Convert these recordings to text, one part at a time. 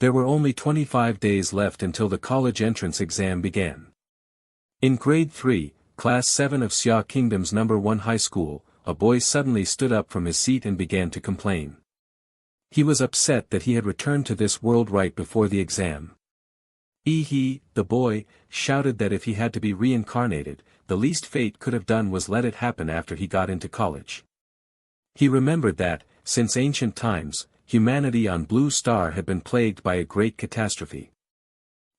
There were only 25 days left until the college entrance exam began. In grade 3, class 7 of Xia Kingdom's #1 high school, a boy suddenly stood up from his seat and began to complain. He was upset that he had returned to this world right before the exam. He, the boy, shouted that if he had to be reincarnated, the least fate could have done was let it happen after he got into college. He remembered that, since ancient times, humanity on Blue Star had been plagued by a great catastrophe.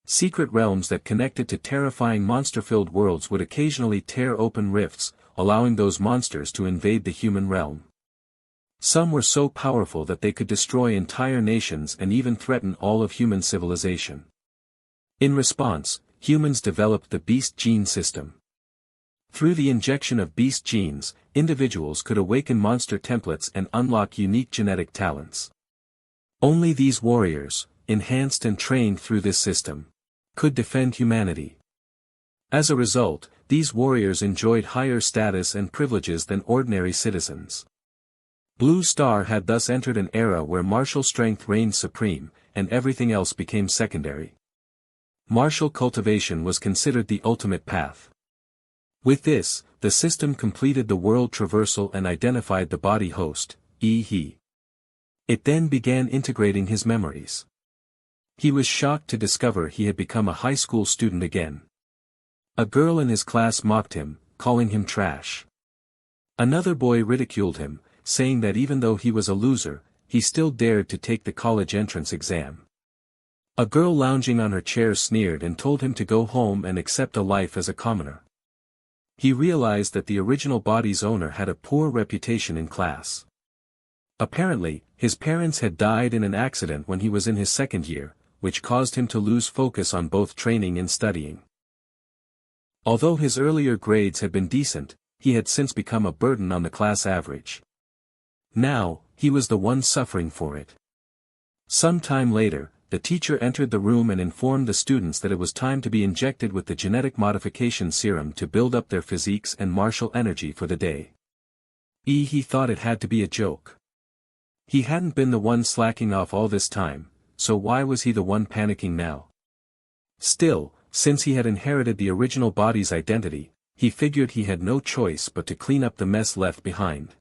Secret realms that connected to terrifying monster-filled worlds would occasionally tear open rifts, allowing those monsters to invade the human realm. Some were so powerful that they could destroy entire nations and even threaten all of human civilization. In response, humans developed the beast gene system. Through the injection of beast genes, individuals could awaken monster templates and unlock unique genetic talents. Only these warriors, enhanced and trained through this system, could defend humanity. As a result, these warriors enjoyed higher status and privileges than ordinary citizens. Blue Star had thus entered an era where martial strength reigned supreme, and everything else became secondary. Martial cultivation was considered the ultimate path. With this, the system completed the world traversal and identified the body host, he. It then began integrating his memories. He was shocked to discover he had become a high school student again. A girl in his class mocked him, calling him trash. Another boy ridiculed him, saying that even though he was a loser, he still dared to take the college entrance exam. A girl lounging on her chair sneered and told him to go home and accept a life as a commoner. He realized that the original body's owner had a poor reputation in class. Apparently, his parents had died in an accident when he was in his second year, which caused him to lose focus on both training and studying. Although his earlier grades had been decent, he had since become a burden on the class average. Now, he was the one suffering for it. Some time later, the teacher entered the room and informed the students that it was time to be injected with the genetic modification serum to build up their physiques and martial energy for the day. He thought it had to be a joke. He hadn't been the one slacking off all this time, so why was he the one panicking now? Still, since he had inherited the original body's identity, he figured he had no choice but to clean up the mess left behind.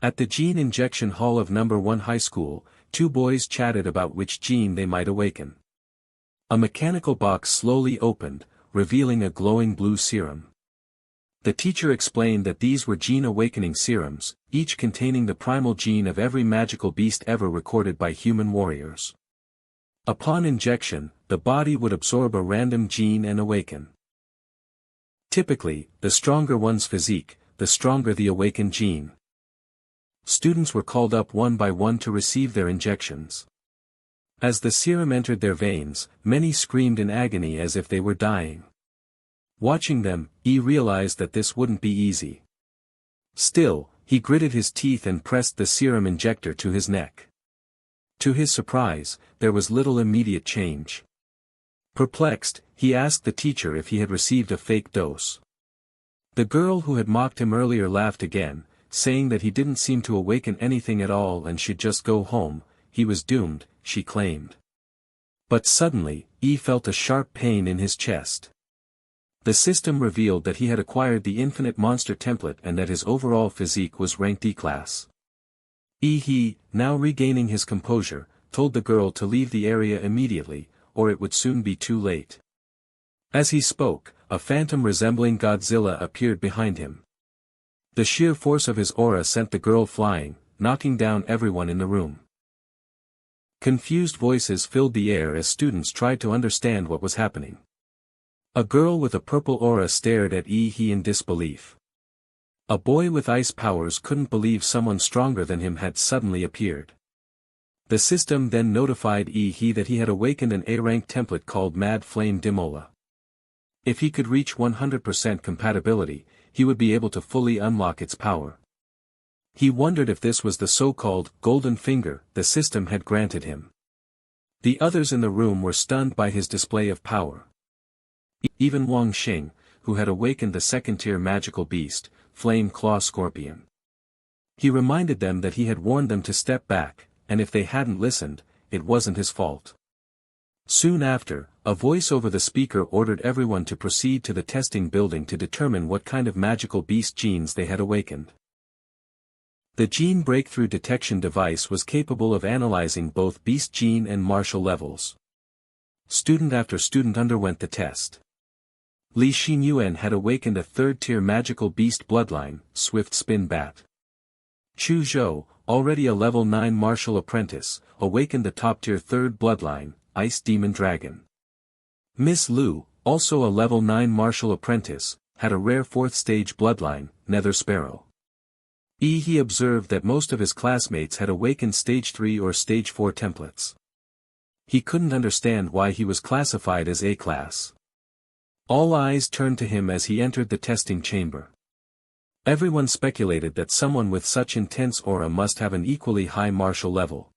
At the gene injection hall of #1 high school, two boys chatted about which gene they might awaken. A mechanical box slowly opened, revealing a glowing blue serum. The teacher explained that these were gene awakening serums, each containing the primal gene of every magical beast ever recorded by human warriors. Upon injection, the body would absorb a random gene and awaken. Typically, the stronger one's physique, the stronger the awakened gene. Students were called up one by one to receive their injections. As the serum entered their veins, many screamed in agony as if they were dying. Watching them, he realized that this wouldn't be easy. Still, he gritted his teeth and pressed the serum injector to his neck. To his surprise, there was little immediate change. Perplexed, he asked the teacher if he had received a fake dose. The girl who had mocked him earlier laughed again, saying that he didn't seem to awaken anything at all and should just go home. He was doomed, she claimed. But suddenly, he felt a sharp pain in his chest. The system revealed that he had acquired the infinite monster template and that his overall physique was ranked E-class. He, now regaining his composure, told the girl to leave the area immediately, or it would soon be too late. As he spoke, a phantom resembling Godzilla appeared behind him. The sheer force of his aura sent the girl flying, knocking down everyone in the room. Confused voices filled the air as students tried to understand what was happening. A girl with a purple aura stared at he in disbelief. A boy with ice powers couldn't believe someone stronger than him had suddenly appeared. The system then notified he that he had awakened an A-rank template called Mad Flame Dimola. If he could reach 100% compatibility, he would be able to fully unlock its power. He wondered if this was the so-called golden finger the system had granted him. The others in the room were stunned by his display of power. Even Wang Xing, who had awakened the second-tier magical beast, Flame Claw Scorpion. He reminded them that he had warned them to step back, and if they hadn't listened, it wasn't his fault. Soon after, a voice over the speaker ordered everyone to proceed to the testing building to determine what kind of magical beast genes they had awakened. The gene breakthrough detection device was capable of analyzing both beast gene and martial levels. Student after student underwent the test. Li Xinyuan had awakened a third-tier magical beast bloodline, Swift Spin Bat. Chu Zhou, already a level 9 martial apprentice, awakened the top-tier third bloodline, Ice Demon Dragon. Miss Lu, also a level 9 martial apprentice, had a rare 4th stage bloodline, Nether Sparrow. He observed that most of his classmates had awakened stage 3 or stage 4 templates. He couldn't understand why he was classified as A-class. All eyes turned to him as he entered the testing chamber. Everyone speculated that someone with such intense aura must have an equally high martial level.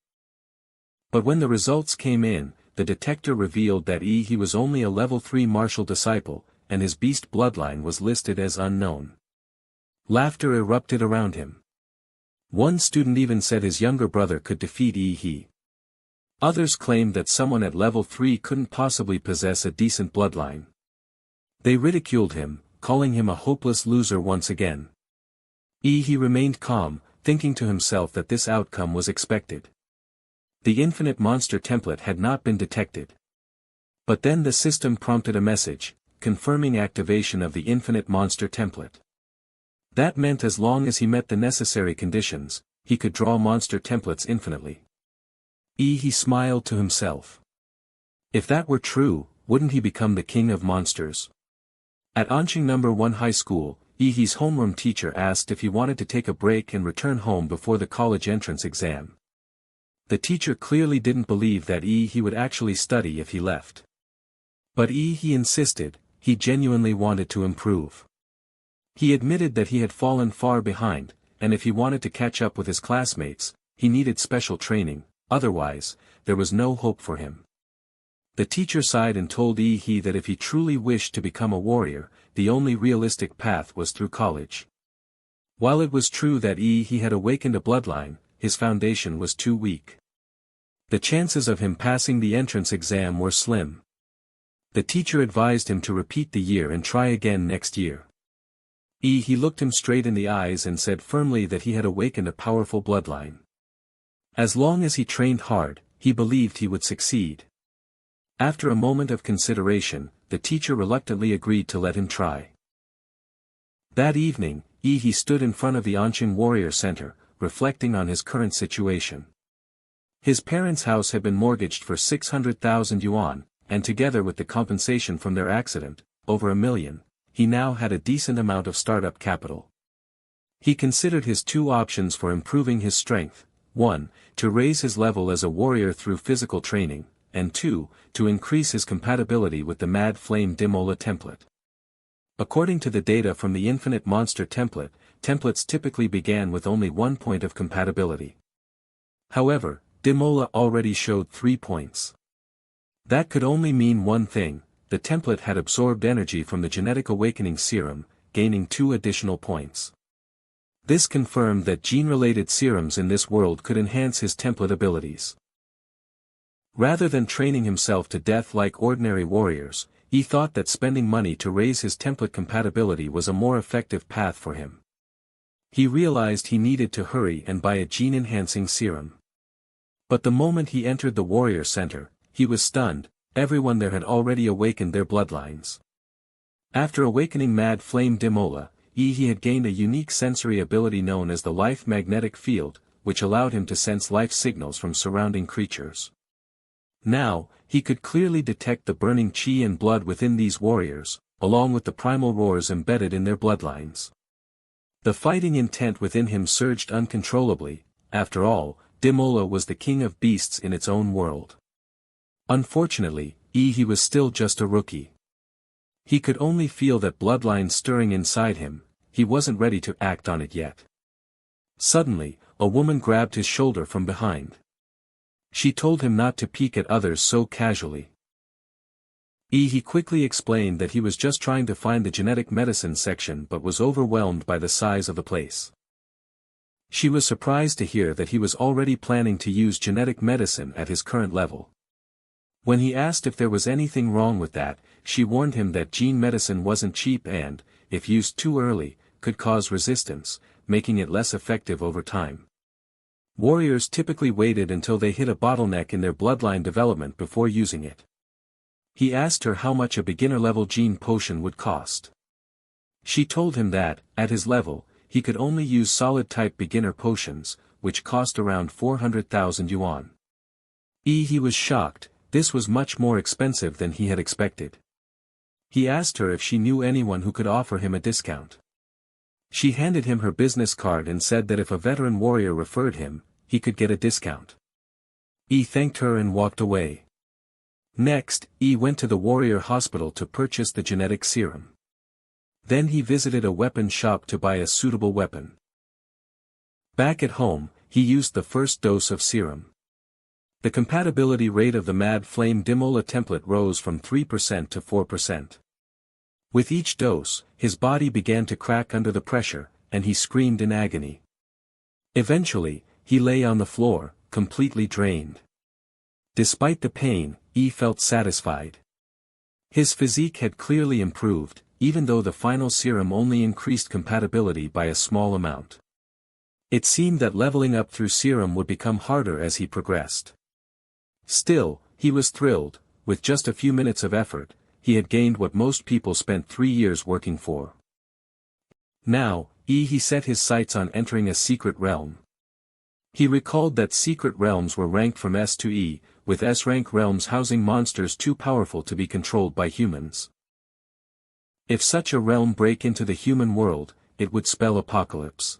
But when the results came in, the detector revealed that he was only a level 3 martial disciple, and his beast bloodline was listed as unknown. Laughter erupted around him. One student even said his younger brother could defeat he. Others claimed that someone at level 3 couldn't possibly possess a decent bloodline. They ridiculed him, calling him a hopeless loser once again. He remained calm, thinking to himself that this outcome was expected. The infinite monster template had not been detected. But then the system prompted a message, confirming activation of the infinite monster template. That meant as long as he met the necessary conditions, he could draw monster templates infinitely. He smiled to himself. If that were true, wouldn't he become the king of monsters? At Anqing No. 1 High School, He's homeroom teacher asked if he wanted to take a break and return home before the college entrance exam. The teacher clearly didn't believe that he would actually study if he left. But he insisted, he genuinely wanted to improve. He admitted that he had fallen far behind, and if he wanted to catch up with his classmates, he needed special training, otherwise, there was no hope for him. The teacher sighed and told he that if he truly wished to become a warrior, the only realistic path was through college. While it was true that he had awakened a bloodline, his foundation was too weak. The chances of him passing the entrance exam were slim. The teacher advised him to repeat the year and try again next year. He looked him straight in the eyes and said firmly that he had awakened a powerful bloodline. As long as he trained hard, he believed he would succeed. After a moment of consideration, the teacher reluctantly agreed to let him try. That evening, he stood in front of the Anqing Warrior Center, reflecting on his current situation. His parents' house had been mortgaged for 600,000 yuan, and together with the compensation from their accident, over 1 million, he now had a decent amount of startup capital. He considered his two options for improving his strength: 1, to raise his level as a warrior through physical training, and 2, to increase his compatibility with the Mad Flame Dimola template. According to the data from the Infinite Monster template, templates typically began with only 1 point of compatibility. However, Dimola already showed 3 points. That could only mean one thing: the template had absorbed energy from the genetic awakening serum, gaining 2 additional points. This confirmed that gene-related serums in this world could enhance his template abilities. Rather than training himself to death like ordinary warriors, he thought that spending money to raise his template compatibility was a more effective path for him. He realized he needed to hurry and buy a gene-enhancing serum. But the moment he entered the warrior center, he was stunned. Everyone there had already awakened their bloodlines. After awakening Mad Flame Dimola, he had gained a unique sensory ability known as the Life Magnetic Field, which allowed him to sense life signals from surrounding creatures. Now, he could clearly detect the burning chi and blood within these warriors, along with the primal roars embedded in their bloodlines. The fighting intent within him surged uncontrollably. After all, Dimola was the king of beasts in its own world. Unfortunately, he was still just a rookie. He could only feel that bloodline stirring inside him. He wasn't ready to act on it yet. Suddenly, a woman grabbed his shoulder from behind. She told him not to peek at others so casually. He quickly explained that he was just trying to find the genetic medicine section but was overwhelmed by the size of the place. She was surprised to hear that he was already planning to use genetic medicine at his current level. When he asked if there was anything wrong with that, she warned him that gene medicine wasn't cheap and, if used too early, could cause resistance, making it less effective over time. Warriors typically waited until they hit a bottleneck in their bloodline development before using it. He asked her how much a beginner-level gene potion would cost. She told him that, at his level, he could only use solid-type beginner potions, which cost around 400,000 yuan. He was shocked. This was much more expensive than he had expected. He asked her if she knew anyone who could offer him a discount. She handed him her business card and said that if a veteran warrior referred him, he could get a discount. Thanked her and walked away. Next, went to the warrior hospital to purchase the genetic serum. Then he visited a weapon shop to buy a suitable weapon. Back at home, he used the first dose of serum. The compatibility rate of the Mad Flame Dimola template rose from 3% to 4%. With each dose, his body began to crack under the pressure, and he screamed in agony. Eventually, he lay on the floor, completely drained. Despite the pain, felt satisfied. His physique had clearly improved, even though the final serum only increased compatibility by a small amount. It seemed that leveling up through serum would become harder as he progressed. Still, he was thrilled. With just a few minutes of effort, he had gained what most people spent 3 years working for. Now, he set his sights on entering a secret realm. He recalled that secret realms were ranked from S to E, with S-rank realms housing monsters too powerful to be controlled by humans. If such a realm break into the human world, it would spell apocalypse.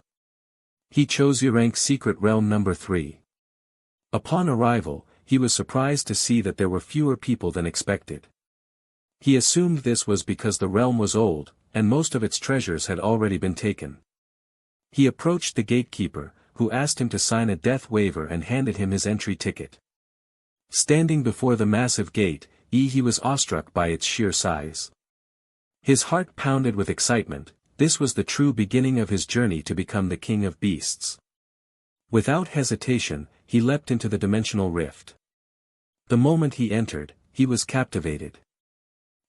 He chose E-rank secret realm number 3. Upon arrival, he was surprised to see that there were fewer people than expected. He assumed this was because the realm was old, and most of its treasures had already been taken. He approached the gatekeeper, who asked him to sign a death waiver and handed him his entry ticket. Standing before the massive gate, he was awestruck by its sheer size. His heart pounded with excitement. This was the true beginning of his journey to become the king of beasts. Without hesitation, he leapt into the dimensional rift. The moment he entered, he was captivated.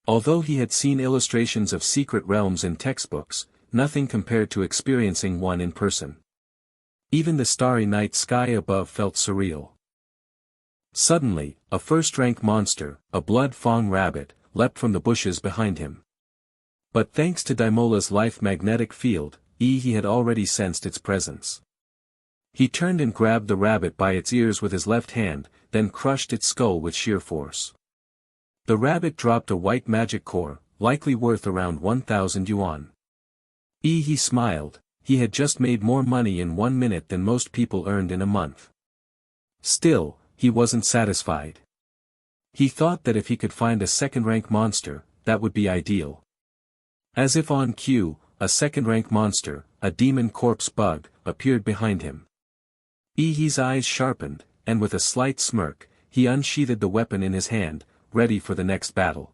Although he had seen illustrations of secret realms in textbooks, nothing compared to experiencing one in person. Even the starry night sky above felt surreal. Suddenly, a first-rank monster, a blood-fawn rabbit, leapt from the bushes behind him. But thanks to Daimola's life magnetic field, he had already sensed its presence. He turned and grabbed the rabbit by its ears with his left hand, then crushed its skull with sheer force. The rabbit dropped a white magic core, likely worth around 1,000 yuan. He smiled. He had just made more money in 1 minute than most people earned in a month. Still, he wasn't satisfied. He thought that if he could find a second-rank monster, that would be ideal. As if on cue, a second-rank monster, a demon corpse bug, appeared behind him. His eyes sharpened, and with a slight smirk, he unsheathed the weapon in his hand, ready for the next battle.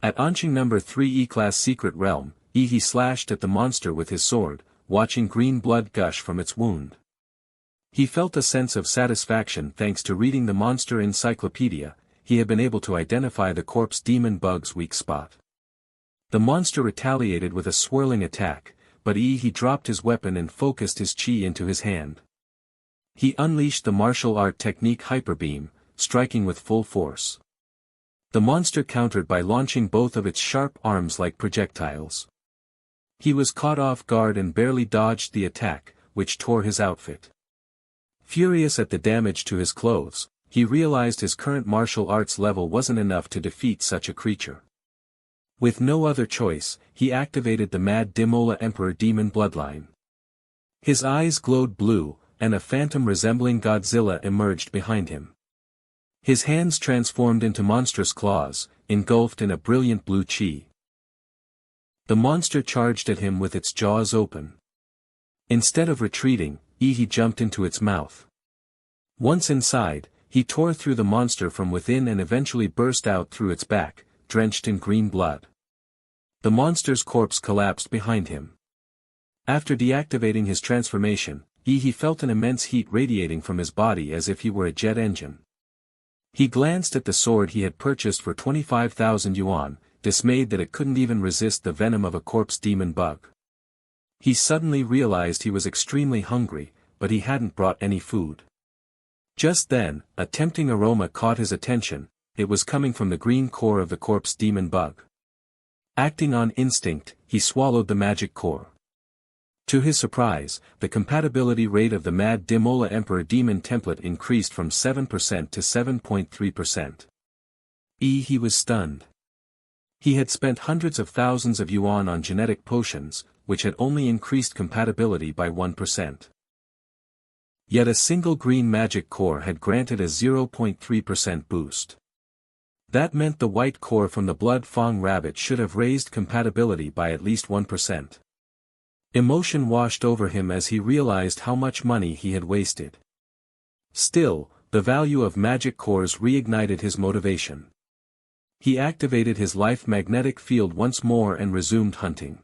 At Anqing number 3 E-class secret realm, he slashed at the monster with his sword, watching green blood gush from its wound. He felt a sense of satisfaction thanks to reading the monster encyclopedia. He had been able to identify the corpse demon bug's weak spot. The monster retaliated with a swirling attack, but he dropped his weapon and focused his chi into his hand. He unleashed the martial art technique Hyper Beam, striking with full force. The monster countered by launching both of its sharp arms like projectiles. He was caught off guard and barely dodged the attack, which tore his outfit. Furious at the damage to his clothes, he realized his current martial arts level wasn't enough to defeat such a creature. With no other choice, he activated the Mad Dimola Emperor Demon Bloodline. His eyes glowed blue, and a phantom resembling Godzilla emerged behind him. His hands transformed into monstrous claws, engulfed in a brilliant blue chi. The monster charged at him with its jaws open. Instead of retreating, he jumped into its mouth. Once inside, he tore through the monster from within and eventually burst out through its back, drenched in green blood. The monster's corpse collapsed behind him. After deactivating his transformation, he felt an immense heat radiating from his body as if he were a jet engine. He glanced at the sword he had purchased for 25,000 yuan, dismayed that it couldn't even resist the venom of a corpse demon bug. He suddenly realized he was extremely hungry, but he hadn't brought any food. Just then, a tempting aroma caught his attention. It was coming from the green core of the corpse demon bug. Acting on instinct, he swallowed the magic core. To his surprise, the compatibility rate of the Mad Dimola Emperor Demon template increased from 7% to 7.3%. He was stunned. He had spent hundreds of thousands of yuan on genetic potions, which had only increased compatibility by 1%. Yet a single green magic core had granted a 0.3% boost. That meant the white core from the Blood Fang rabbit should have raised compatibility by at least 1%. Emotion washed over him as he realized how much money he had wasted. Still, the value of magic cores reignited his motivation. He activated his life magnetic field once more and resumed hunting.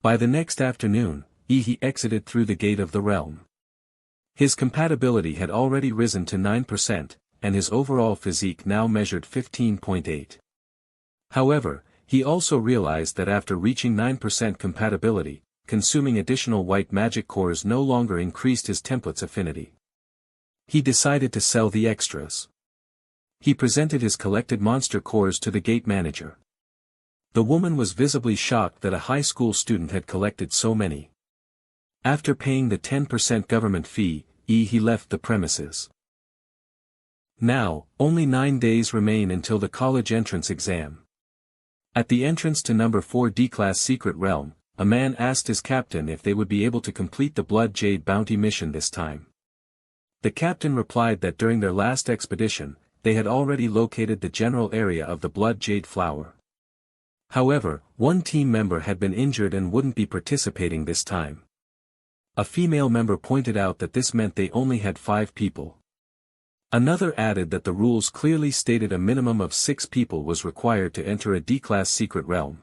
By the next afternoon, he exited through the gate of the realm. His compatibility had already risen to 9%, and his overall physique now measured 15.8. However, he also realized that after reaching 9% compatibility, consuming additional white magic cores no longer increased his template's affinity. He decided to sell the extras. He presented his collected monster cores to the gate manager. The woman was visibly shocked that a high school student had collected so many. After paying the 10% government fee, he left the premises. Now, only 9 days remain until the college entrance exam. At the entrance to number 4 D-Class Secret Realm, a man asked his captain if they would be able to complete the Blood Jade bounty mission this time. The captain replied that during their last expedition, they had already located the general area of the Blood Jade flower. However, one team member had been injured and wouldn't be participating this time. A female member pointed out that this meant they only had 5 people. Another added that the rules clearly stated a minimum of 6 people was required to enter a D-Class Secret Realm.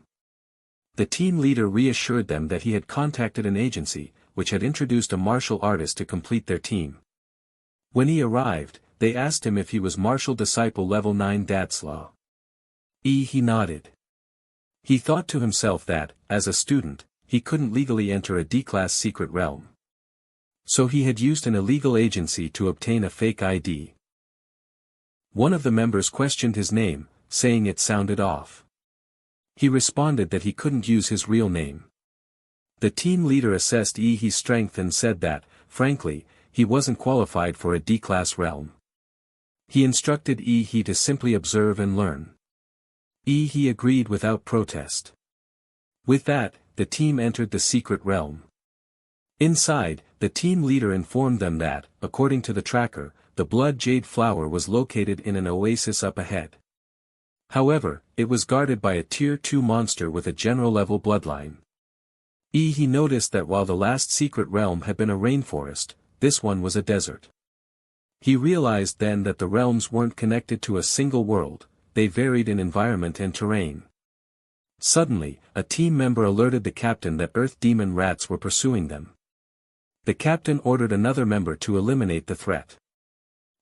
The team leader reassured them that he had contacted an agency, which had introduced a martial artist to complete their team. When he arrived, they asked him if he was martial disciple level 9 Datslaw. He nodded. He thought to himself that, as a student, he couldn't legally enter a D-Class Secret Realm. So he had used an illegal agency to obtain a fake ID. One of the members questioned his name, saying it sounded off. He responded that he couldn't use his real name. The team leader assessed his strength and said that, frankly, he wasn't qualified for a D-Class realm. He instructed he to simply observe and learn. He agreed without protest. With that, the team entered the secret realm. Inside, the team leader informed them that, according to the tracker, the Blood Jade flower was located in an oasis up ahead. However, it was guarded by a Tier 2 monster with a general-level bloodline. He noticed that while the last secret realm had been a rainforest, this one was a desert. He realized then that the realms weren't connected to a single world, they varied in environment and terrain. Suddenly, a team member alerted the captain that earth demon rats were pursuing them. The captain ordered another member to eliminate the threat.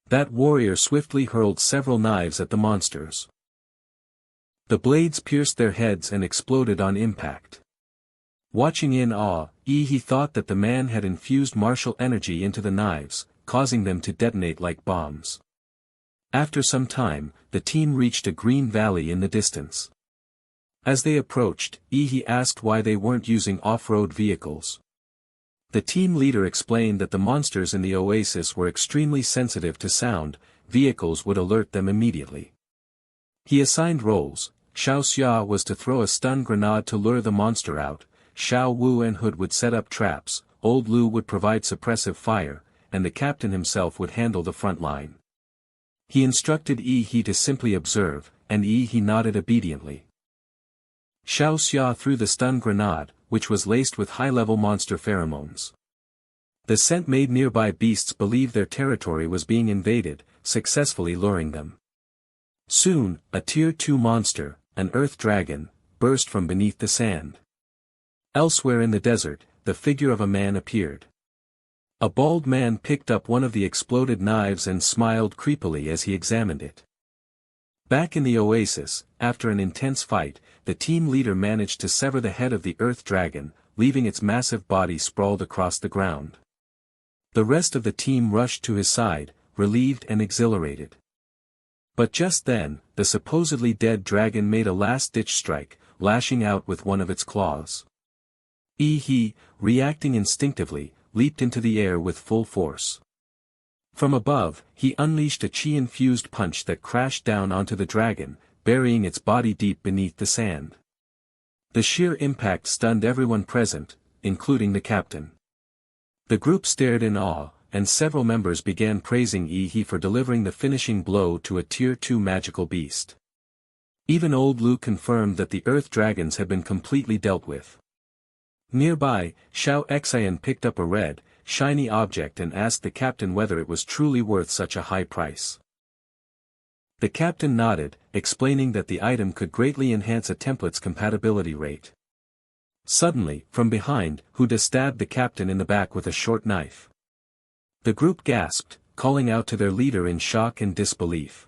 That warrior swiftly hurled several knives at the monsters. The blades pierced their heads and exploded on impact. Watching in awe, he thought that the man had infused martial energy into the knives, causing them to detonate like bombs. After some time, the team reached a green valley in the distance. As they approached, he asked why they weren't using off-road vehicles. The team leader explained that the monsters in the oasis were extremely sensitive to sound, vehicles would alert them immediately. He assigned roles. Xiao Xia was to throw a stun grenade to lure the monster out, Xiao Wu and Hood would set up traps, Old Lu would provide suppressive fire, and the captain himself would handle the front line. He instructed he to simply observe, and he nodded obediently. Xiao Xia threw the stun grenade, which was laced with high-level monster pheromones. The scent made nearby beasts believe their territory was being invaded, successfully luring them. Soon, a Tier 2 monster, an earth dragon, burst from beneath the sand. Elsewhere in the desert, the figure of a man appeared. A bald man picked up one of the exploded knives and smiled creepily as he examined it. Back in the oasis, after an intense fight, the team leader managed to sever the head of the earth dragon, leaving its massive body sprawled across the ground. The rest of the team rushed to his side, relieved and exhilarated. But just then, the supposedly dead dragon made a last-ditch strike, lashing out with one of its claws. He, reacting instinctively, leaped into the air with full force. From above, he unleashed a chi-infused punch that crashed down onto the dragon, burying its body deep beneath the sand. The sheer impact stunned everyone present, including the captain. The group stared in awe, and several members began praising He for delivering the finishing blow to a Tier 2 magical beast. Even old Lu confirmed that the earth dragons had been completely dealt with. Nearby, Xiao Xian picked up a red, shiny object and asked the captain whether it was truly worth such a high price. The captain nodded, explaining that the item could greatly enhance a template's compatibility rate. Suddenly, from behind, Huda stabbed the captain in the back with a short knife. The group gasped, calling out to their leader in shock and disbelief.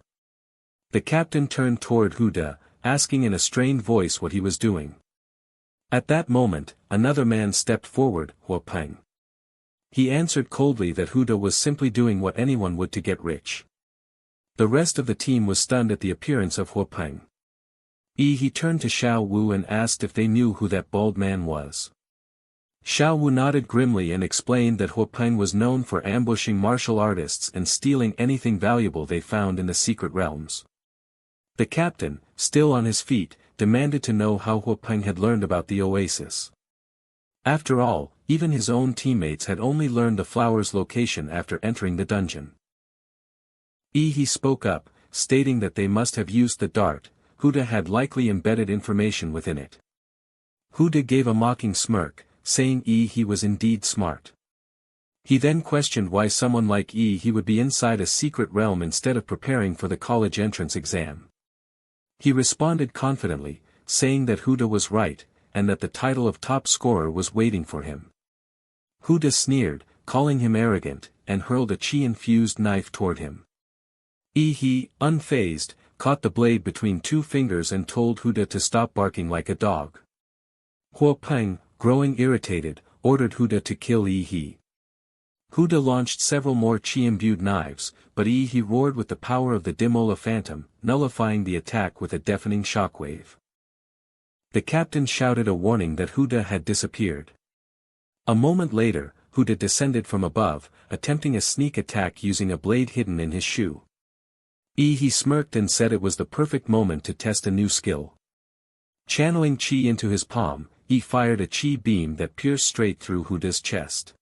The captain turned toward Huda, asking in a strained voice what he was doing. At that moment, another man stepped forward, Huo Peng. He answered coldly that Huda was simply doing what anyone would to get rich. The rest of the team was stunned at the appearance of Huo Peng. He turned to Xiao Wu and asked if they knew who that bald man was. Xiao Wu nodded grimly and explained that Huo Peng was known for ambushing martial artists and stealing anything valuable they found in the secret realms. The captain, still on his feet, demanded to know how Huo Peng had learned about the oasis. After all, even his own teammates had only learned the flower's location after entering the dungeon. He spoke up, stating that they must have used the dart. Huda had likely embedded information within it. Huda gave a mocking smirk, saying he was indeed smart. He then questioned why someone like he would be inside a secret realm instead of preparing for the college entrance exam. He responded confidently, saying that Huda was right, and that the title of top scorer was waiting for him. Huda sneered, calling him arrogant, and hurled a chi-infused knife toward him. He, unfazed, caught the blade between two fingers and told Huda to stop barking like a dog. Huo Peng, growing irritated, ordered Huda to kill He. Huda launched several more chi-imbued knives, but He roared with the power of the Dimola Phantom, nullifying the attack with a deafening shockwave. The captain shouted a warning that Huda had disappeared. A moment later, Huda descended from above, attempting a sneak attack using a blade hidden in his shoe. He smirked and said it was the perfect moment to test a new skill. Channeling chi into his palm, he fired a chi beam that pierced straight through Huda's chest.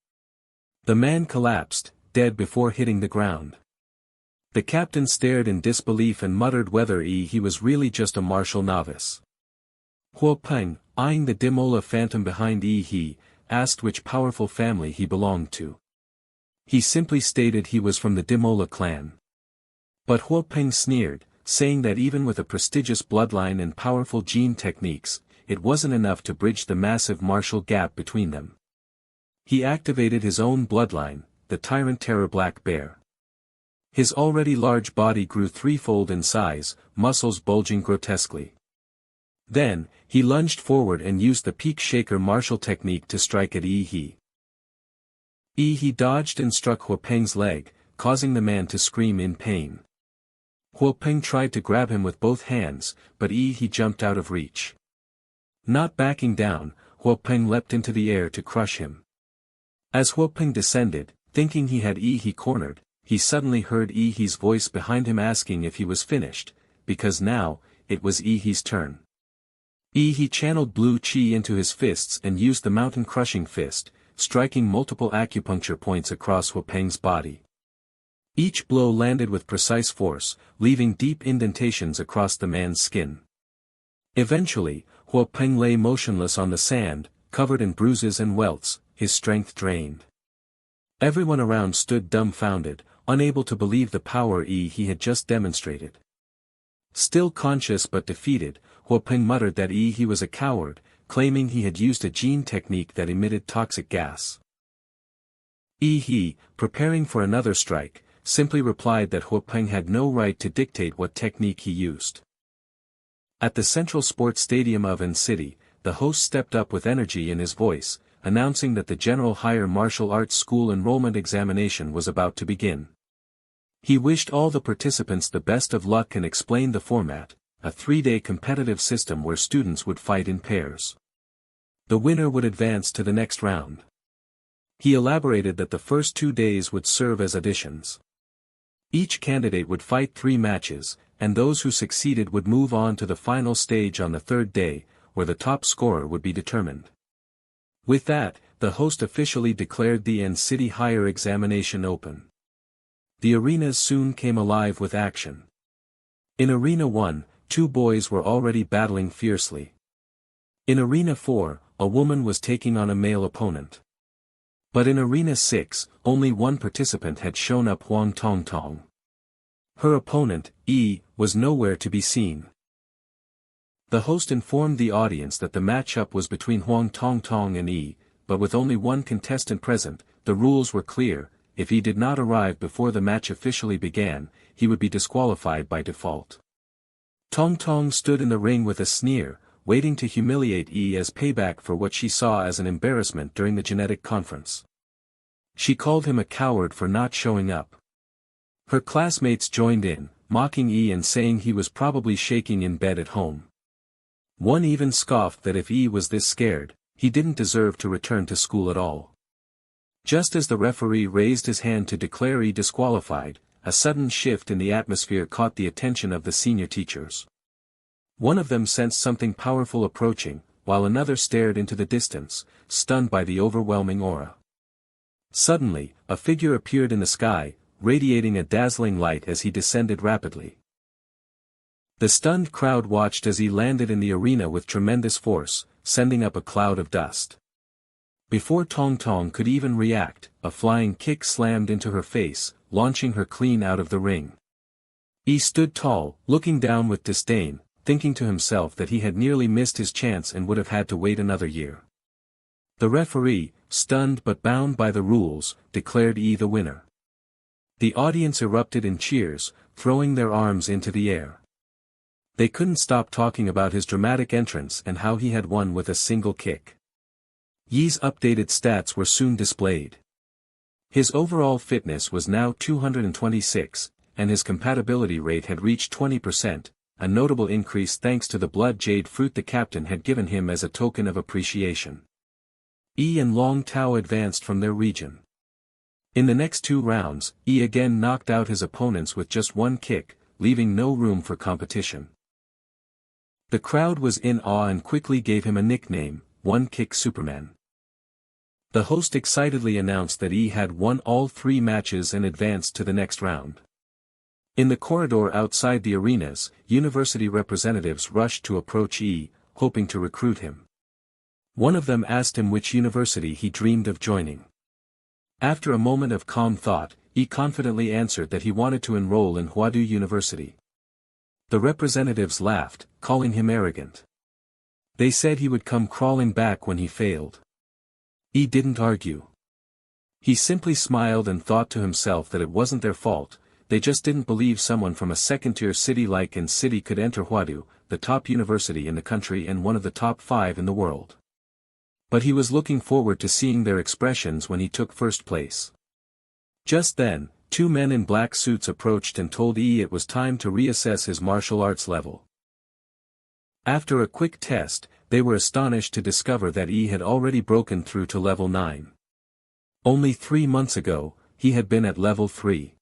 The man collapsed, dead before hitting the ground. The captain stared in disbelief and muttered whether he was really just a martial novice. Huo Peng, eyeing the Dimola Phantom behind he, asked which powerful family he belonged to. He simply stated he was from the Dimola clan. But Huo Peng sneered, saying that even with a prestigious bloodline and powerful gene techniques, it wasn't enough to bridge the massive martial gap between them. He activated his own bloodline, the Tyrant Terror Black Bear. His already large body grew threefold in size, muscles bulging grotesquely. Then, he lunged forward and used the Peak Shaker martial technique to strike at He. He dodged and struck Huo Peng's leg, causing the man to scream in pain. Huo Peng tried to grab him with both hands, but he jumped out of reach. Not backing down, Huo Peng leapt into the air to crush him. As Huo Peng descended, thinking he had He cornered, he suddenly heard He's voice behind him asking if he was finished, because now, it was He's turn. He channeled blue chi into his fists and used the mountain crushing fist, striking multiple acupuncture points across Huo Peng's body. Each blow landed with precise force, leaving deep indentations across the man's skin. Eventually, Huo Peng lay motionless on the sand, covered in bruises and welts, his strength drained. Everyone around stood dumbfounded, unable to believe the power he had just demonstrated. Still conscious but defeated, Huo Peng muttered that he was a coward, claiming he had used a gene technique that emitted toxic gas. He, preparing for another strike, simply replied that Huapeng had no right to dictate what technique he used. At the Central Sports Stadium of An City, the host stepped up with energy in his voice, announcing that the General Higher Martial Arts School enrollment examination was about to begin. He wished all the participants the best of luck and explained the format, a 3-day competitive system where students would fight in pairs. The winner would advance to the next round. He elaborated that the first 2 days would serve as auditions. Each candidate would fight 3 matches, and those who succeeded would move on to the final stage on the 3rd day, where the top scorer would be determined. With that, the host officially declared the An City Higher Examination open. The arenas soon came alive with action. In Arena 1, 2 boys were already battling fiercely. In Arena 4, a woman was taking on a male opponent. But in Arena 6, only one participant had shown up, Huang Tongtong. Her opponent, was nowhere to be seen. The host informed the audience that the matchup was between Huang Tongtong and but with only one contestant present, the rules were clear: if he did not arrive before the match officially began, he would be disqualified by default. Tongtong stood in the ring with a sneer, waiting to humiliate as payback for what she saw as an embarrassment during the genetic conference. She called him a coward for not showing up. Her classmates joined in, mocking and saying he was probably shaking in bed at home. One even scoffed that if was this scared, he didn't deserve to return to school at all. Just as the referee raised his hand to declare disqualified, a sudden shift in the atmosphere caught the attention of the senior teachers. One of them sensed something powerful approaching, while another stared into the distance, stunned by the overwhelming aura. Suddenly, a figure appeared in the sky, radiating a dazzling light as he descended rapidly. The stunned crowd watched as he landed in the arena with tremendous force, sending up a cloud of dust. Before Tongtong could even react, a flying kick slammed into her face, launching her clean out of the ring. He stood tall, looking down with disdain, thinking to himself that he had nearly missed his chance and would have had to wait another year. The referee, stunned but bound by the rules, declared the winner. The audience erupted in cheers, throwing their arms into the air. They couldn't stop talking about his dramatic entrance and how he had won with a single kick. Yi's updated stats were soon displayed. His overall fitness was now 226, and his compatibility rate had reached 20%, a notable increase thanks to the blood jade fruit the captain had given him as a token of appreciation. And Long Tao advanced from their region. In the next 2 rounds, again knocked out his opponents with just one kick, leaving no room for competition. The crowd was in awe and quickly gave him a nickname, One Kick Superman. The host excitedly announced that had won all 3 matches and advanced to the next round. In the corridor outside the arenas, university representatives rushed to approach hoping to recruit him. One of them asked him which university he dreamed of joining. After a moment of calm thought, confidently answered that he wanted to enroll in Huadu University. The representatives laughed, calling him arrogant. They said he would come crawling back when he failed. He didn't argue. He simply smiled and thought to himself that it wasn't their fault, they just didn't believe someone from a second-tier city like An City could enter Huadu, the top university in the country and one of the top 5 in the world. But he was looking forward to seeing their expressions when he took first place. Just then, 2 men in black suits approached and told it was time to reassess his martial arts level. After a quick test, they were astonished to discover that had already broken through to level 9. Only 3 months ago, he had been at level 3.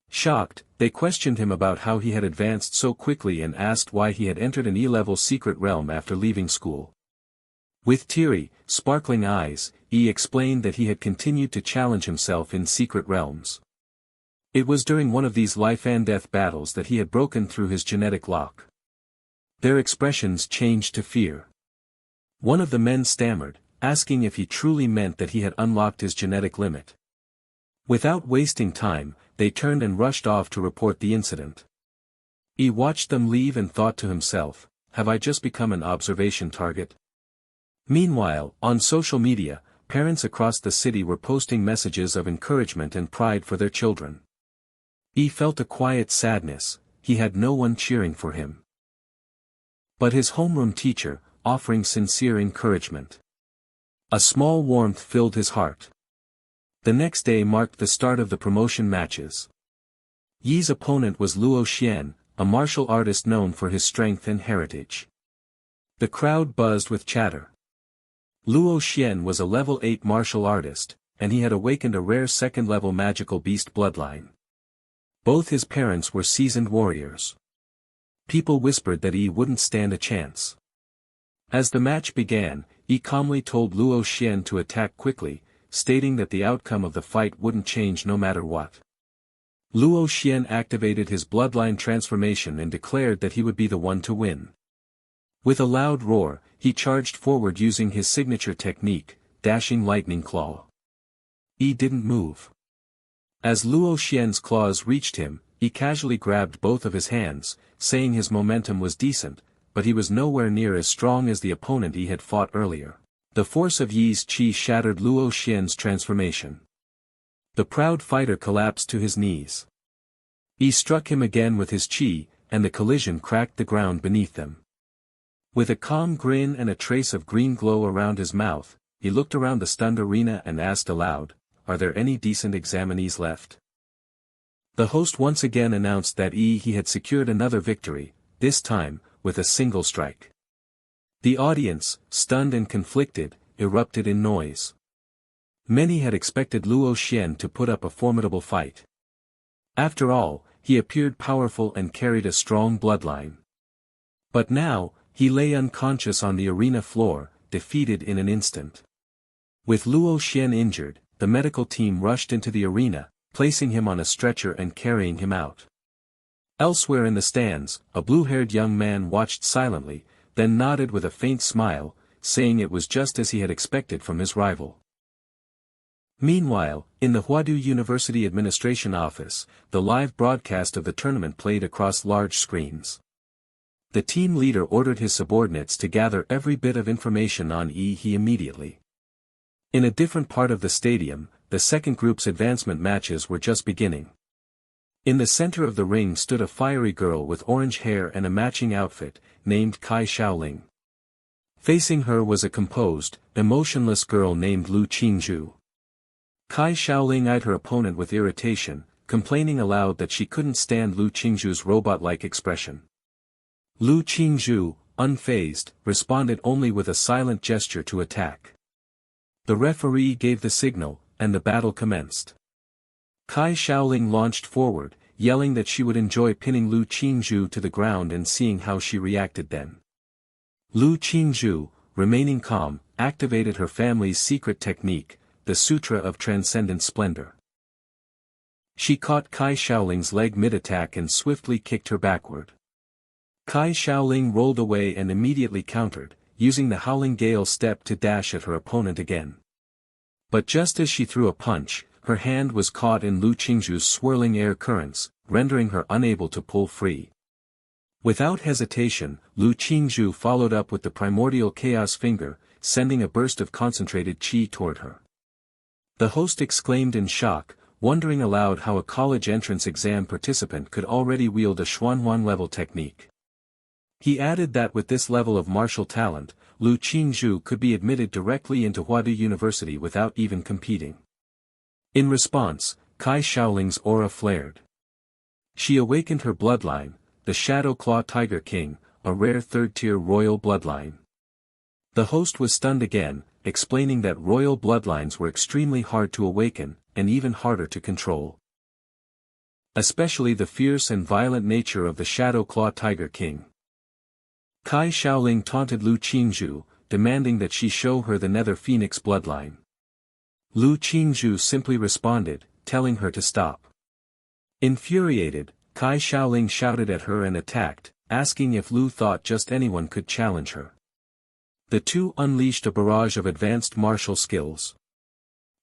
Shocked, they questioned him about how he had advanced so quickly and asked why he had entered an E-level secret realm after leaving school. With teary, sparkling eyes, explained that he had continued to challenge himself in secret realms. It was during one of these life-and-death battles that he had broken through his genetic lock. Their expressions changed to fear. One of the men stammered, asking if he truly meant that he had unlocked his genetic limit. Without wasting time, they turned and rushed off to report the incident. He watched them leave and thought to himself, have I just become an observation target? Meanwhile, on social media, parents across the city were posting messages of encouragement and pride for their children. He felt a quiet sadness, he had no one cheering for him. But his homeroom teacher, offering sincere encouragement. A small warmth filled his heart. The next day marked the start of the promotion matches. Yi's opponent was Luo Xian, a martial artist known for his strength and heritage. The crowd buzzed with chatter. Luo Xian was a level 8 martial artist, and he had awakened a rare second-level magical beast bloodline. Both his parents were seasoned warriors. People whispered that Yi wouldn't stand a chance. As the match began, Yi calmly told Luo Xian to attack quickly, stating that the outcome of the fight wouldn't change no matter what. Luo Xian activated his bloodline transformation and declared that he would be the one to win. With a loud roar, he charged forward using his signature technique, dashing lightning claw. Yi didn't move. As Luo Xian's claws reached him, he casually grabbed both of his hands, saying his momentum was decent, but he was nowhere near as strong as the opponent he had fought earlier. The force of Yi's chi shattered Luo Xian's transformation. The proud fighter collapsed to his knees. Yi struck him again with his chi, and the collision cracked the ground beneath them. With a calm grin and a trace of green glow around his mouth, he looked around the stunned arena and asked aloud, "Are there any decent examinees left?" The host once again announced that he had secured another victory, this time, with a single strike. The audience, stunned and conflicted, erupted in noise. Many had expected Luo Xian to put up a formidable fight. After all, he appeared powerful and carried a strong bloodline. But now, he lay unconscious on the arena floor, defeated in an instant. With Luo Xian injured, the medical team rushed into the arena, placing him on a stretcher and carrying him out. Elsewhere in the stands, a blue-haired young man watched silently, then nodded with a faint smile, saying it was just as he had expected from his rival. Meanwhile, in the Huadu University Administration Office, the live broadcast of the tournament played across large screens. The team leader ordered his subordinates to gather every bit of information on Yi immediately. In a different part of the stadium, the second group's advancement matches were just beginning. In the center of the ring stood a fiery girl with orange hair and a matching outfit, named Kai Shaoling. Facing her was a composed, emotionless girl named Lu Qingzhu. Kai Shaoling eyed her opponent with irritation, complaining aloud that she couldn't stand Lu Qingzhu's robot-like expression. Lu Qingzhu, unfazed, responded only with a silent gesture to attack. The referee gave the signal, and the battle commenced. Kai Shaoling launched forward, yelling that she would enjoy pinning Lu Qingzhu to the ground and seeing how she reacted then. Lu Qingzhu, remaining calm, activated her family's secret technique, the Sutra of Transcendent Splendor. She caught Kai Shaoling's leg mid-attack and swiftly kicked her backward. Kai Shaoling rolled away and immediately countered, using the Howling Gale step to dash at her opponent again. But just as she threw a punch, her hand was caught in Lu Qingzhu's swirling air currents, rendering her unable to pull free. Without hesitation, Lu Qingzhu followed up with the primordial chaos finger, sending a burst of concentrated qi toward her. The host exclaimed in shock, wondering aloud how a college entrance exam participant could already wield a Xuanhuan-level technique. He added that with this level of martial talent, Lu Qingzhu could be admitted directly into Huadu University without even competing. In response, Kai Shaoling's aura flared. She awakened her bloodline, the Shadow Claw Tiger King, a rare third-tier royal bloodline. The host was stunned again, explaining that royal bloodlines were extremely hard to awaken, and even harder to control. Especially the fierce and violent nature of the Shadow Claw Tiger King. Kai Shaoling taunted Lu Qingzhu, demanding that she show her the Nether Phoenix bloodline. Lu Qingzhu simply responded, telling her to stop. Infuriated, Kai Shaoling shouted at her and attacked, asking if Lu thought just anyone could challenge her. The two unleashed a barrage of advanced martial skills.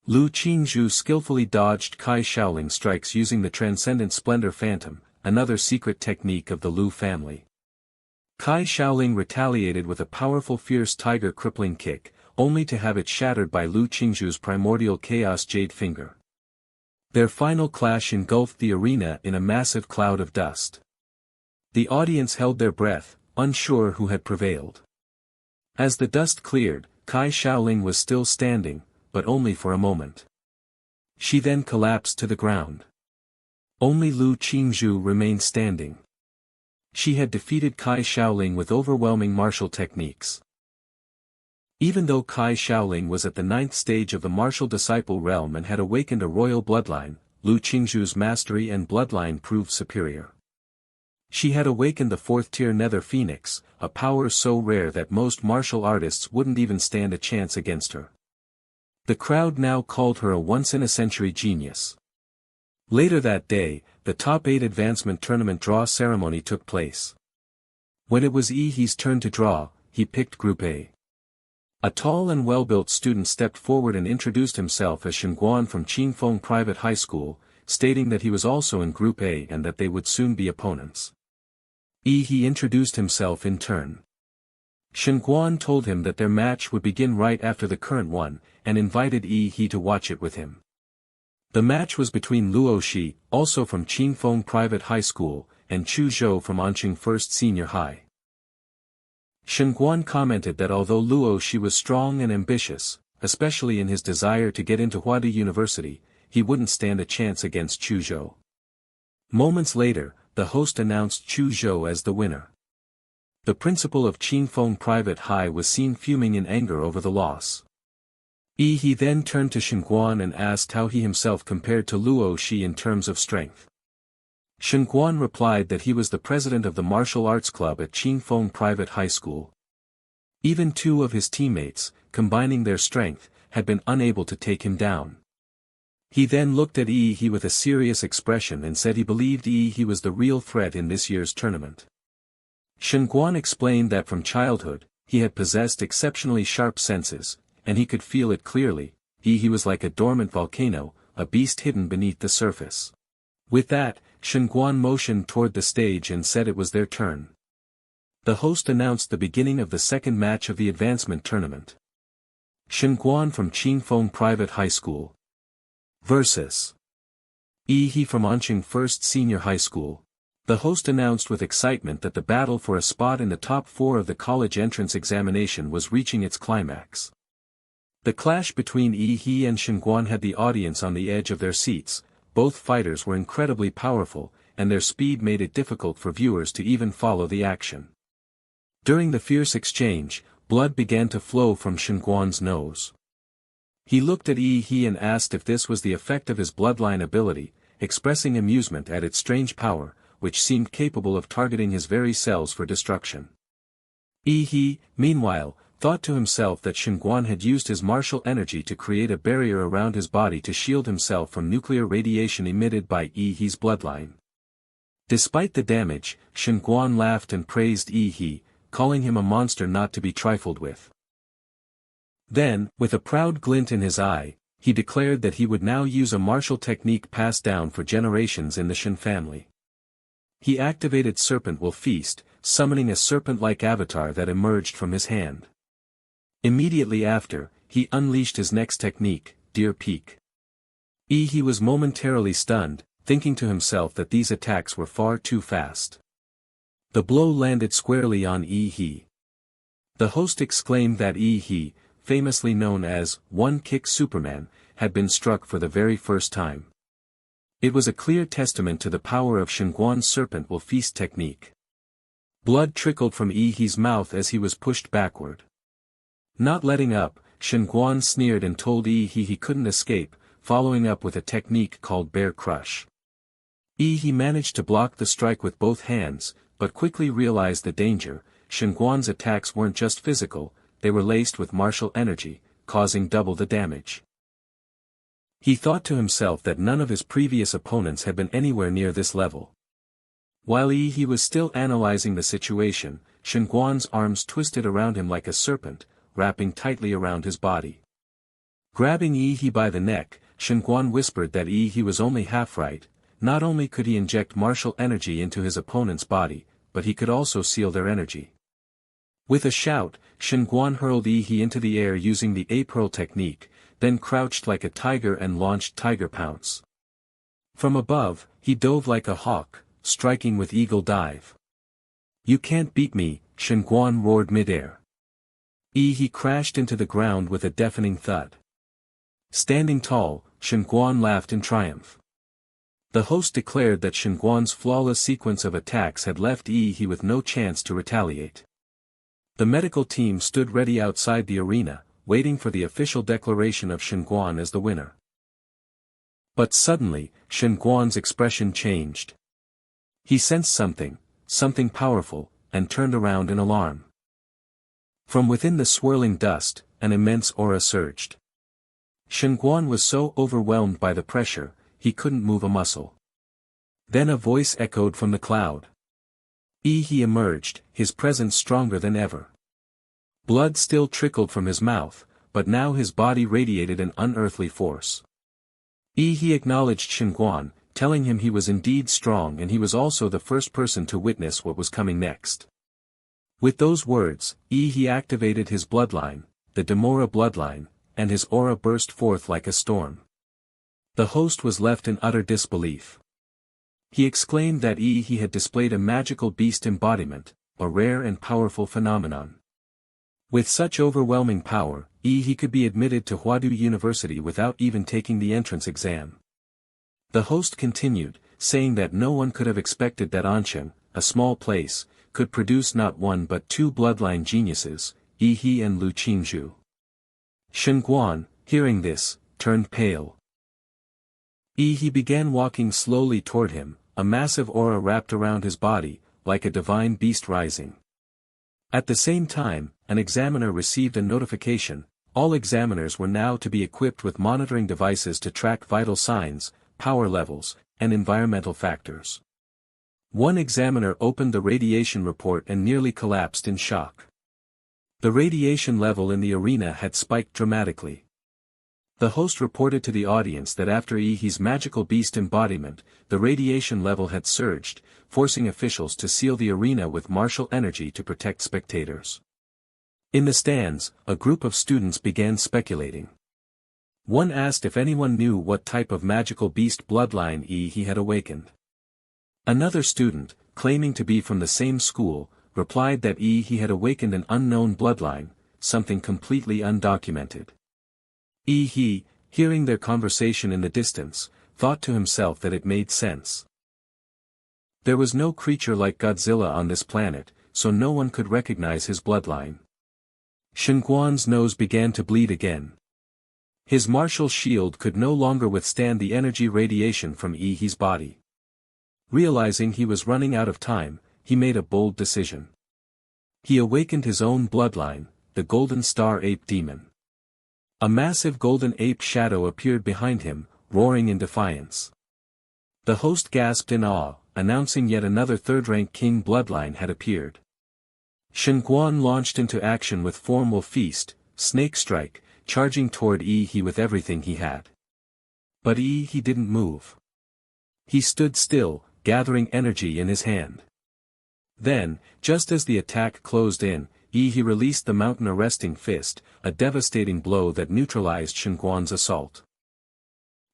Lu Qingzhu skillfully dodged Kai Shaoling's strikes using the Transcendent Splendor Phantom, another secret technique of the Lu family. Kai Shaoling retaliated with a powerful fierce tiger crippling kick, only to have it shattered by Lu Qingzhu's primordial chaos jade finger. Their final clash engulfed the arena in a massive cloud of dust. The audience held their breath, unsure who had prevailed. As the dust cleared, Kai Shaoling was still standing, but only for a moment. She then collapsed to the ground. Only Lu Qingzhu remained standing. She had defeated Kai Shaoling with overwhelming martial techniques. Even though Kai Shaoling was at the 9th stage of the martial disciple realm and had awakened a royal bloodline, Lu Qingzhu's mastery and bloodline proved superior. She had awakened the 4th-tier Nether Phoenix, a power so rare that most martial artists wouldn't even stand a chance against her. The crowd now called her a once-in-a-century genius. Later that day, the top 8 advancement tournament draw ceremony took place. When it was Yi's turn to draw, he picked Group A. A tall and well-built student stepped forward and introduced himself as Shenguan from Qingfeng Private High School, stating that he was also in Group A and that they would soon be opponents. He introduced himself in turn. Shenguan told him that their match would begin right after the current one, and invited He to watch it with him. The match was between Luo Shi, also from Qingfeng Private High School, and Chu Zhou from Anqing First Senior High. Shenguan commented that although Luo Shi was strong and ambitious, especially in his desire to get into Huadi University, he wouldn't stand a chance against Chu Zhou. Moments later, the host announced Chu Zhou as the winner. The principal of Qingfeng Private High was seen fuming in anger over the loss. He then turned to Shenguan and asked how he himself compared to Luo Shi in terms of strength. Shenguan replied that he was the president of the martial arts club at Qingfeng Private High School. Even 2 of his teammates, combining their strength, had been unable to take him down. He then looked at He with a serious expression and said he believed he was the real threat in this year's tournament. Shenguan explained that from childhood, he had possessed exceptionally sharp senses, and he could feel it clearly. He was like a dormant volcano, a beast hidden beneath the surface. With that, Shenguan motioned toward the stage and said it was their turn. The host announced the beginning of the second match of the advancement tournament. Shenguan from Qingfeng Private High School versus He from Anqing First Senior High School. The host announced with excitement that the battle for a spot in the top 4 of the college entrance examination was reaching its climax. The clash between He and Shenguan had the audience on the edge of their seats. Both fighters were incredibly powerful, and their speed made it difficult for viewers to even follow the action. During the fierce exchange, blood began to flow from Shenguan's nose. He looked at He and asked if this was the effect of his bloodline ability, expressing amusement at its strange power, which seemed capable of targeting his very cells for destruction. He, meanwhile, thought to himself that Shenguan had used his martial energy to create a barrier around his body to shield himself from nuclear radiation emitted by He's bloodline. Despite the damage, Shenguan laughed and praised He, calling him a monster not to be trifled with. Then, with a proud glint in his eye, he declared that he would now use a martial technique passed down for generations in the Shen family. He activated Serpent Will Feast, summoning a serpent-like avatar that emerged from his hand. Immediately after, he unleashed his next technique, Deer Peak. He was momentarily stunned, thinking to himself that these attacks were far too fast. The blow landed squarely on He. The host exclaimed that He, famously known as One-Kick Superman, had been struck for the very first time. It was a clear testament to the power of Shenguan's Serpent Will Feast technique. Blood trickled from He's mouth as he was pushed backward. Not letting up, Shenguan sneered and told he couldn't escape, following up with a technique called Bear Crush. He managed to block the strike with both hands, but quickly realized the danger. Shenguan's attacks weren't just physical, they were laced with martial energy, causing double the damage. He thought to himself that none of his previous opponents had been anywhere near this level. While he was still analyzing the situation, Shenguan's arms twisted around him like a serpent, wrapping tightly around his body. Grabbing He by the neck, Shenguan whispered that he was only half right. Not only could he inject martial energy into his opponent's body, but he could also seal their energy. With a shout, Shenguan hurled Yi into the air using the ape hurl technique, then crouched like a tiger and launched Tiger Pounce. From above, he dove like a hawk, striking with eagle dive. "You can't beat me," Shenguan roared midair. Yi crashed into the ground with a deafening thud. Standing tall, Shenguan laughed in triumph. The host declared that Shenguan's flawless sequence of attacks had left Yi with no chance to retaliate. The medical team stood ready outside the arena, waiting for the official declaration of Shenguan as the winner. But suddenly, Shenguan's expression changed. He sensed something powerful, and turned around in alarm. From within the swirling dust, an immense aura surged. Shenguan was so overwhelmed by the pressure, he couldn't move a muscle. Then a voice echoed from the cloud. He emerged, his presence stronger than ever. Blood still trickled from his mouth, but now his body radiated an unearthly force. He acknowledged Shenguan, telling him he was indeed strong and he was also the first person to witness what was coming next. With those words, he activated his bloodline, the Demora bloodline, and his aura burst forth like a storm. The host was left in utter disbelief. He exclaimed that he had displayed a magical beast embodiment, a rare and powerful phenomenon. With such overwhelming power, he could be admitted to Huadu University without even taking the entrance exam. The host continued, saying that no one could have expected that Anshan, a small place, could produce not one but two bloodline geniuses, Yi and Lu Qingzhu. Shenguan, hearing this, turned pale. He began walking slowly toward him, a massive aura wrapped around his body, like a divine beast rising. At the same time, an examiner received a notification. All examiners were now to be equipped with monitoring devices to track vital signs, power levels, and environmental factors. One examiner opened the radiation report and nearly collapsed in shock. The radiation level in the arena had spiked dramatically. The host reported to the audience that after Yi's magical beast embodiment, the radiation level had surged, forcing officials to seal the arena with martial energy to protect spectators. In the stands, a group of students began speculating. One asked if anyone knew what type of magical beast bloodline Yi had awakened. Another student, claiming to be from the same school, replied that Yi had awakened an unknown bloodline, something completely undocumented. Yi, hearing their conversation in the distance, thought to himself that it made sense. There was no creature like Godzilla on this planet, so no one could recognize his bloodline. Shenguan's nose began to bleed again. His martial shield could no longer withstand the energy radiation from Yi's body. Realizing he was running out of time, he made a bold decision. He awakened his own bloodline, the Golden Star Ape Demon. A massive golden ape shadow appeared behind him, roaring in defiance. The host gasped in awe, announcing yet another third-rank king bloodline had appeared. Shenguan launched into action with formal feast, snake strike, charging toward Yi with everything he had. But Yi didn't move. He stood still, gathering energy in his hand. Then, just as the attack closed in, Yi released the mountain arresting fist, a devastating blow that neutralized Shenguan's assault.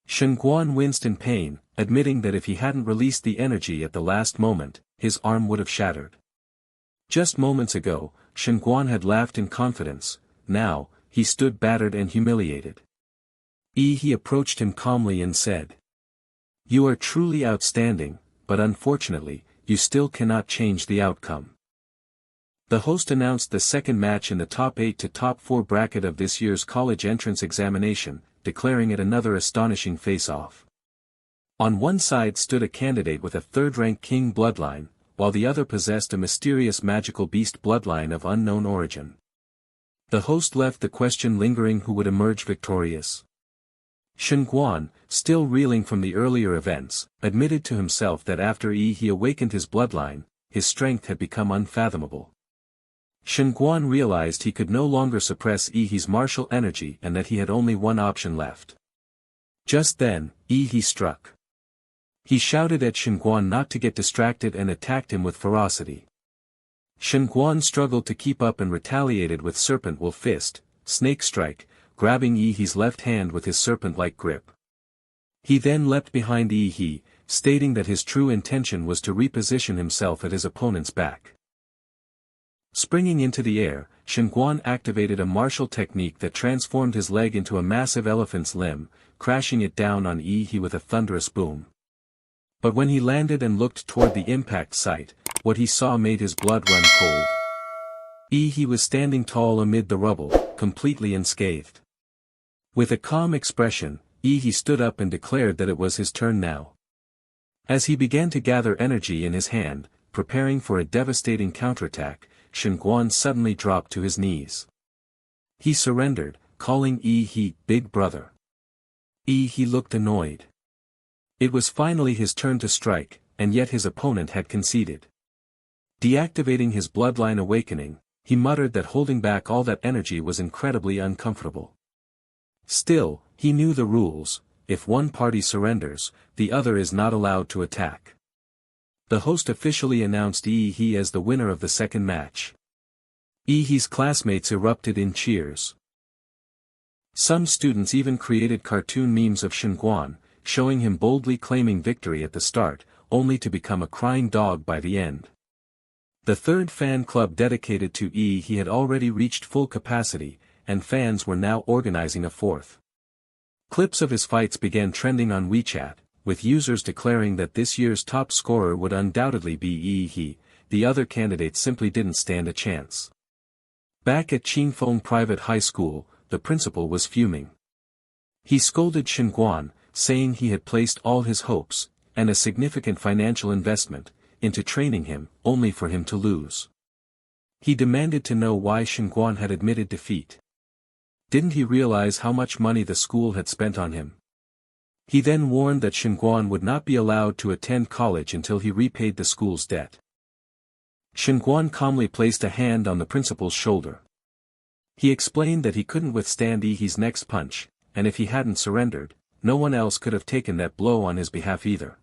Shenguan winced in pain, admitting that if he hadn't released the energy at the last moment, his arm would have shattered. Just moments ago, Shenguan had laughed in confidence. Now, he stood battered and humiliated. Yi approached him calmly and said, "You are truly outstanding, but unfortunately, you still cannot change the outcome." The host announced the second match in the top 8 to top 4 bracket of this year's college entrance examination, declaring it another astonishing face-off. On one side stood a candidate with a third-rank king bloodline, while the other possessed a mysterious magical beast bloodline of unknown origin. The host left the question lingering who would emerge victorious. Shenguan, still reeling from the earlier events, admitted to himself that after Yi awakened his bloodline, his strength had become unfathomable. Shenguan realized he could no longer suppress Yi's martial energy and that he had only one option left. Just then, Yi struck. He shouted at Shenguan not to get distracted and attacked him with ferocity. Shen Guan struggled to keep up and retaliated with Serpent Wolf Fist, Snake Strike, grabbing Yi He's left hand with his serpent-like grip. He then leapt behind Yi He, stating that his true intention was to reposition himself at his opponent's back. Springing into the air, Shen Guan activated a martial technique that transformed his leg into a massive elephant's limb, crashing it down on Yi He with a thunderous boom. But when he landed and looked toward the impact site, what he saw made his blood run cold. Yi He was standing tall amid the rubble, completely unscathed. With a calm expression, Yi He stood up and declared that it was his turn now. As he began to gather energy in his hand, preparing for a devastating counterattack, Shen Guan suddenly dropped to his knees. He surrendered, calling Yi He Big Brother. Yi He looked annoyed. It was finally his turn to strike, and yet his opponent had conceded. Deactivating his bloodline awakening, he muttered that holding back all that energy was incredibly uncomfortable. Still, he knew the rules: if one party surrenders, the other is not allowed to attack. The host officially announced Yi He as the winner of the second match. Yi He's classmates erupted in cheers. Some students even created cartoon memes of Shen Guan, showing him boldly claiming victory at the start, only to become a crying dog by the end. The third fan club dedicated to Yi He had already reached full capacity, and fans were now organizing a fourth. Clips of his fights began trending on WeChat, with users declaring that this year's top scorer would undoubtedly be Yi He. The other candidates simply didn't stand a chance. Back at Qingfeng Private High School, the principal was fuming. He scolded Shen Guan, saying he had placed all his hopes, and a significant financial investment, into training him, only for him to lose. He demanded to know why Shen Guan had admitted defeat. Didn't he realize how much money the school had spent on him? He then warned that Shen Guan would not be allowed to attend college until he repaid the school's debt. Shen Guan calmly placed a hand on the principal's shoulder. He explained that he couldn't withstand Yi He's next punch, and if he hadn't surrendered, no one else could have taken that blow on his behalf either.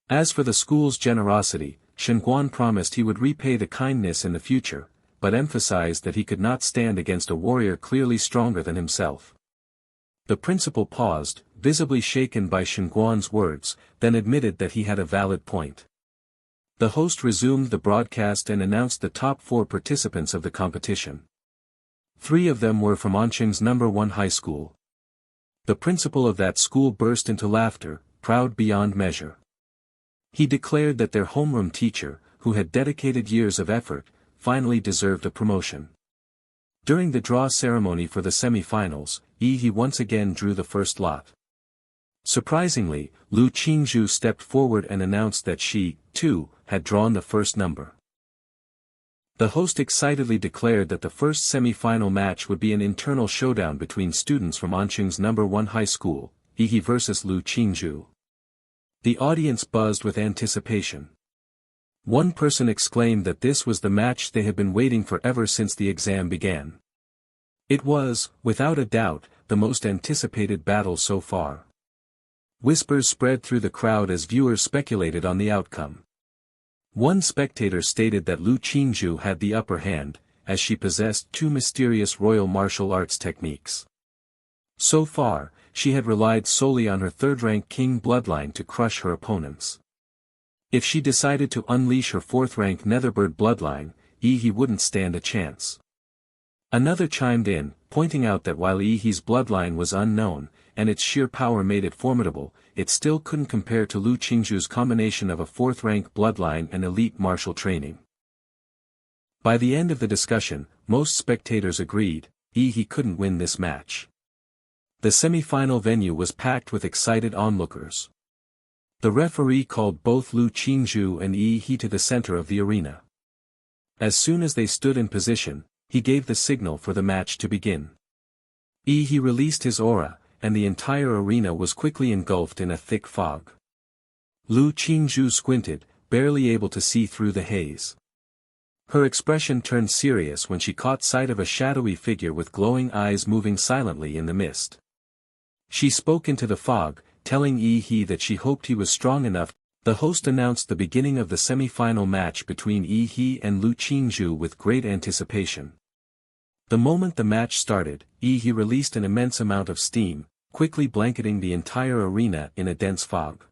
As for the school's generosity, Shen Guan promised he would repay the kindness in the future, but emphasized that he could not stand against a warrior clearly stronger than himself. The principal paused, visibly shaken by Shen Guan's words, then admitted that he had a valid point. The host resumed the broadcast and announced the top 4 participants of the competition. 3 of them were from Anqing's number 1 high school. The principal of that school burst into laughter, proud beyond measure. He declared that their homeroom teacher, who had dedicated years of effort, finally deserved a promotion. During the draw ceremony for the semi-finals, Yi He once again drew the first lot. Surprisingly, Lu Qingzhu stepped forward and announced that she, too, had drawn the first number. The host excitedly declared that the first semi-final match would be an internal showdown between students from Anqing's number 1 high school, Yi He versus Lu Qingzhu. The audience buzzed with anticipation. One person exclaimed that this was the match they had been waiting for ever since the exam began. It was, without a doubt, the most anticipated battle so far. Whispers spread through the crowd as viewers speculated on the outcome. One spectator stated that Lu Qingzhu had the upper hand, as she possessed 2 mysterious royal martial arts techniques. So far, she had relied solely on her third-rank king bloodline to crush her opponents. If she decided to unleash her 4th-rank Netherbird bloodline, Yi He wouldn't stand a chance. Another chimed in, pointing out that while Yi He's bloodline was unknown, and its sheer power made it formidable, it still couldn't compare to Lu Qingzhu's combination of a 4th-rank bloodline and elite martial training. By the end of the discussion, most spectators agreed, Yi He couldn't win this match. The semi-final venue was packed with excited onlookers. The referee called both Lu Qingzhu and Yi He to the center of the arena. As soon as they stood in position, he gave the signal for the match to begin. Yi He released his aura, and the entire arena was quickly engulfed in a thick fog. Lu Qingzhu squinted, barely able to see through the haze. Her expression turned serious when she caught sight of a shadowy figure with glowing eyes moving silently in the mist. She spoke into the fog, telling Yi He that she hoped he was strong enough The host announced the beginning of the semi-final match between Yi He and Lu Qingzhu with great anticipation. The moment the match started, Yi He released an immense amount of steam, quickly blanketing the entire arena in a dense fog.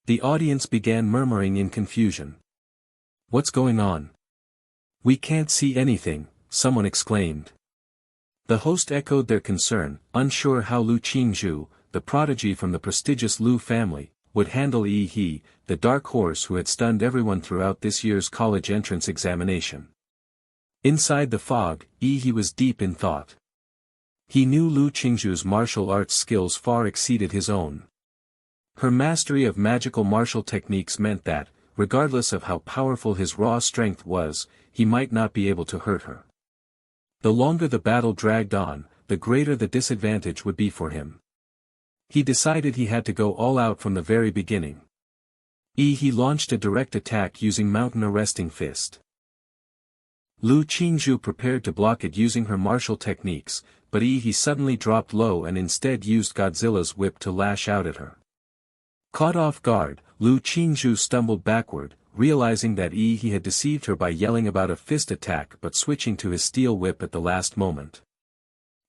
The audience began murmuring in confusion. "What's going on? We can't see anything," someone exclaimed. The host echoed their concern, unsure how Lu Qingzhu, the prodigy from the prestigious Lu family, would handle Yi He, the dark horse who had stunned everyone throughout this year's college entrance examination. Inside the fog, Yi He was deep in thought. He knew Lu Qingzhu's martial arts skills far exceeded his own. Her mastery of magical martial techniques meant that, regardless of how powerful his raw strength was, he might not be able to hurt her. The longer the battle dragged on, the greater the disadvantage would be for him. He decided he had to go all out from the very beginning. Yi He launched a direct attack using Mountain Arresting Fist. Lu Qingzhu prepared to block it using her martial techniques, but Yi He suddenly dropped low and instead used Godzilla's whip to lash out at her. Caught off guard, Lu Qingzhu stumbled backward, realizing that Yi He had deceived her by yelling about a fist attack but switching to his steel whip at the last moment.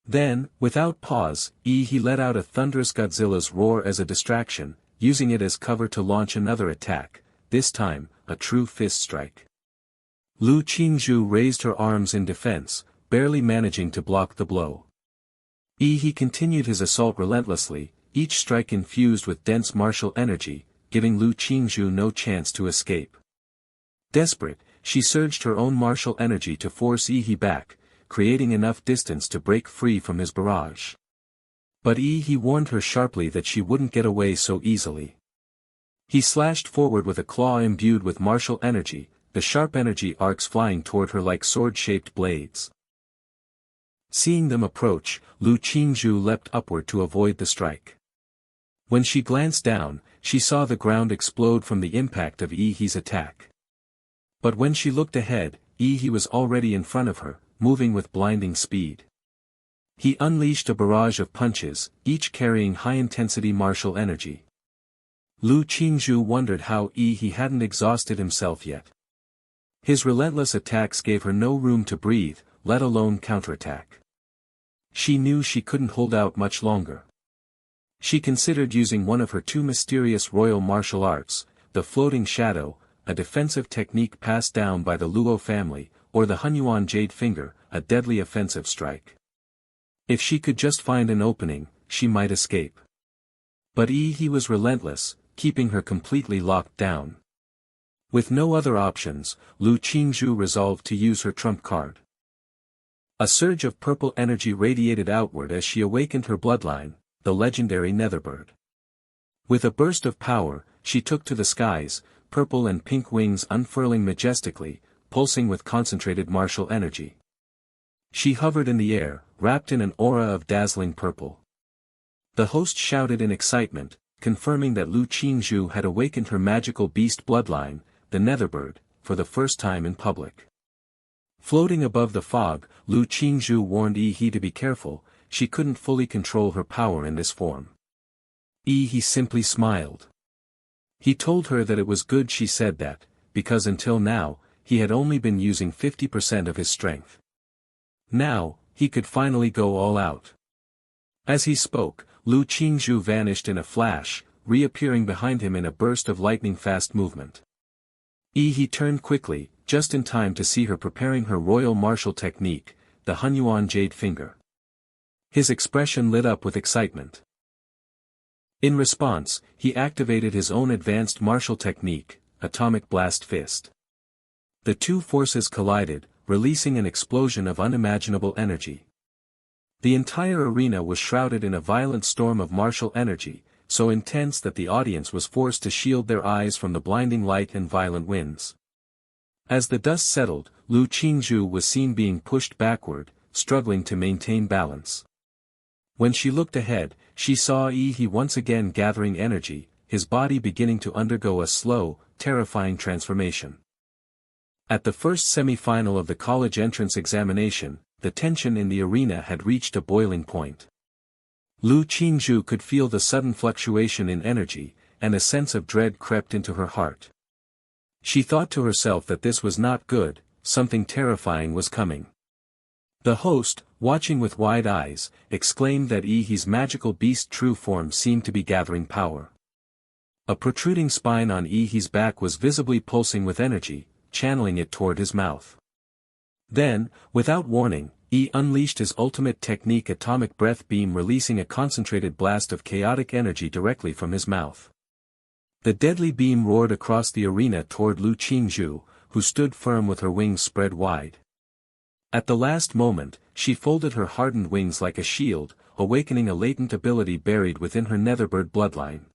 Then, without pause, Yi He let out a thunderous Godzilla's roar as a distraction, using it as cover to launch another attack, this time, a true fist strike. Lu Qingzhu raised her arms in defense, barely managing to block the blow. Yi He continued his assault relentlessly, each strike infused with dense martial energy, giving Lu Qingzhu no chance to escape. Desperate, she surged her own martial energy to force Yi He back, creating enough distance to break free from his barrage. But Yi He warned her sharply that she wouldn't get away so easily. He slashed forward with a claw imbued with martial energy, the sharp energy arcs flying toward her like sword-shaped blades. Seeing them approach, Lu Qingzhu leapt upward to avoid the strike. When she glanced down, she saw the ground explode from the impact of Yi He's attack. But when she looked ahead, Yi He was already in front of her, moving with blinding speed. He unleashed a barrage of punches, each carrying high-intensity martial energy. Lu Qingzhu wondered how Yi He hadn't exhausted himself yet. His relentless attacks gave her no room to breathe, let alone counterattack. She knew she couldn't hold out much longer. She considered using one of her two mysterious royal martial arts, the floating shadow, a defensive technique passed down by the Luo family, or the Hunyuan jade finger, a deadly offensive strike. If she could just find an opening, she might escape. But Yi He was relentless, keeping her completely locked down. With no other options, Lu Qingzhu resolved to use her trump card. A surge of purple energy radiated outward as she awakened her bloodline, the legendary Netherbird. With a burst of power, she took to the skies, purple and pink wings unfurling majestically, pulsing with concentrated martial energy. She hovered in the air, wrapped in an aura of dazzling purple. The host shouted in excitement, confirming that Lu Qingzhu had awakened her magical beast bloodline, the Netherbird, for the first time in public. Floating above the fog, Lu Qingzhu warned Yi He to be careful, she couldn't fully control her power in this form. Yi He simply smiled. He told her that it was good she said that, because until now, he had only been using 50% of his strength. Now, he could finally go all out. As he spoke, Lu Qingzhu vanished in a flash, reappearing behind him in a burst of lightning-fast movement. Yi He turned quickly, just in time to see her preparing her royal martial technique, the Hunyuan jade finger. His expression lit up with excitement. In response, he activated his own advanced martial technique, Atomic Blast Fist. The two forces collided, releasing an explosion of unimaginable energy. The entire arena was shrouded in a violent storm of martial energy, so intense that the audience was forced to shield their eyes from the blinding light and violent winds. As the dust settled, Lu Qingzhu was seen being pushed backward, struggling to maintain balance. When she looked ahead, she saw Yi He once again gathering energy, his body beginning to undergo a slow, terrifying transformation. At the first semi-final of the college entrance examination, the tension in the arena had reached a boiling point. Lu Qingzhu could feel the sudden fluctuation in energy, and a sense of dread crept into her heart. She thought to herself that this was not good, something terrifying was coming. The host, watching with wide eyes, exclaimed that his magical beast true form seemed to be gathering power. A protruding spine on his back was visibly pulsing with energy, channeling it toward his mouth. Then, without warning, unleashed his ultimate technique, atomic breath beam, releasing a concentrated blast of chaotic energy directly from his mouth. The deadly beam roared across the arena toward Lu Qingzhu, who stood firm with her wings spread wide. At the last moment, she folded her hardened wings like a shield, awakening a latent ability buried within her Netherbird bloodline.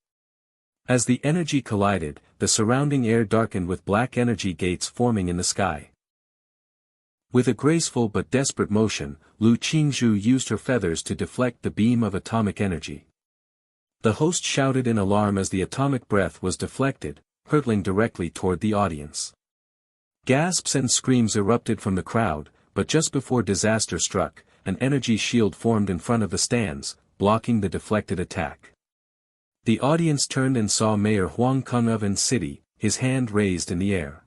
As the energy collided, the surrounding air darkened with black energy gates forming in the sky. With a graceful but desperate motion, Lu Qingzhu used her feathers to deflect the beam of atomic energy. The host shouted in alarm as the atomic breath was deflected, hurtling directly toward the audience. Gasps and screams erupted from the crowd, but just before disaster struck, an energy shield formed in front of the stands, blocking the deflected attack. The audience turned and saw Mayor Huang Kung of An City, his hand raised in the air.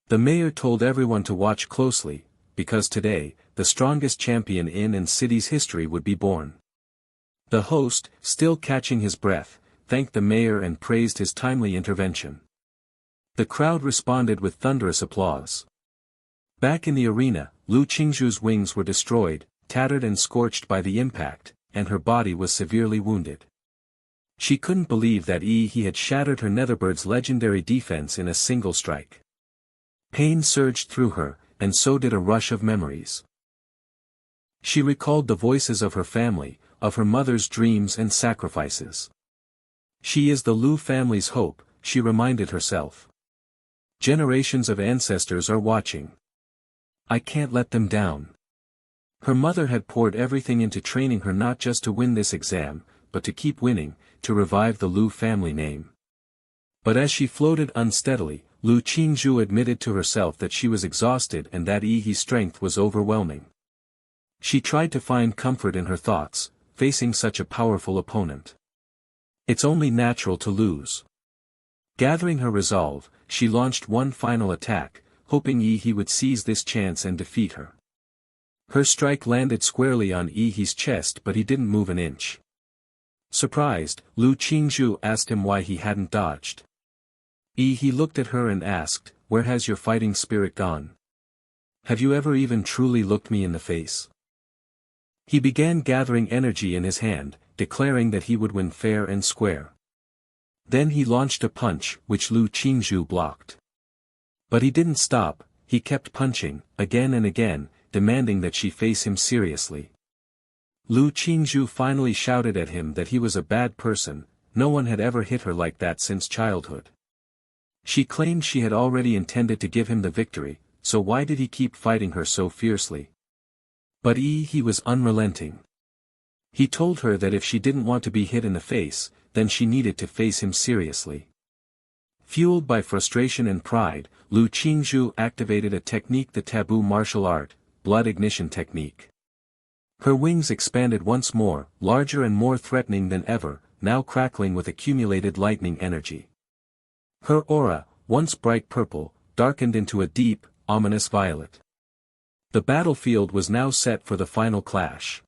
The mayor told everyone to watch closely, because today, the strongest champion in An City's history would be born. The host, still catching his breath, thanked the mayor and praised his timely intervention. The crowd responded with thunderous applause. Back in the arena, Lu Qingzhu's wings were destroyed, tattered and scorched by the impact, and her body was severely wounded. She couldn't believe that he had shattered her Netherbird's legendary defense in a single strike. Pain surged through her, and so did a rush of memories. She recalled the voices of her family, of her mother's dreams and sacrifices. She is the Lu family's hope, she reminded herself. Generations of ancestors are watching. I can't let them down. Her mother had poured everything into training her not just to win this exam, but to keep winning, to revive the Lu family name. But as she floated unsteadily, Lu Qingzhu admitted to herself that she was exhausted and that his strength was overwhelming. She tried to find comfort in her thoughts, facing such a powerful opponent. It's only natural to lose. Gathering her resolve, she launched one final attack, hoping he would seize this chance and defeat her. Her strike landed squarely on his chest, but he didn't move an inch. Surprised, Lu Qingzhu asked him why he hadn't dodged. He looked at her and asked, "Where has your fighting spirit gone? Have you ever even truly looked me in the face?" He began gathering energy in his hand, declaring that he would win fair and square. Then he launched a punch, which Lu Qingzhu blocked. But he didn't stop, he kept punching, again and again, demanding that she face him seriously. Lu Qingzhu finally shouted at him that he was a bad person, no one had ever hit her like that since childhood. She claimed she had already intended to give him the victory, so why did he keep fighting her so fiercely? But he was unrelenting. He told her that if she didn't want to be hit in the face, then she needed to face him seriously. Fueled by frustration and pride, Lu Qingzhu activated a technique, the taboo martial art, blood ignition technique. Her wings expanded once more, larger and more threatening than ever, now crackling with accumulated lightning energy. Her aura, once bright purple, darkened into a deep, ominous violet. The battlefield was now set for the final clash.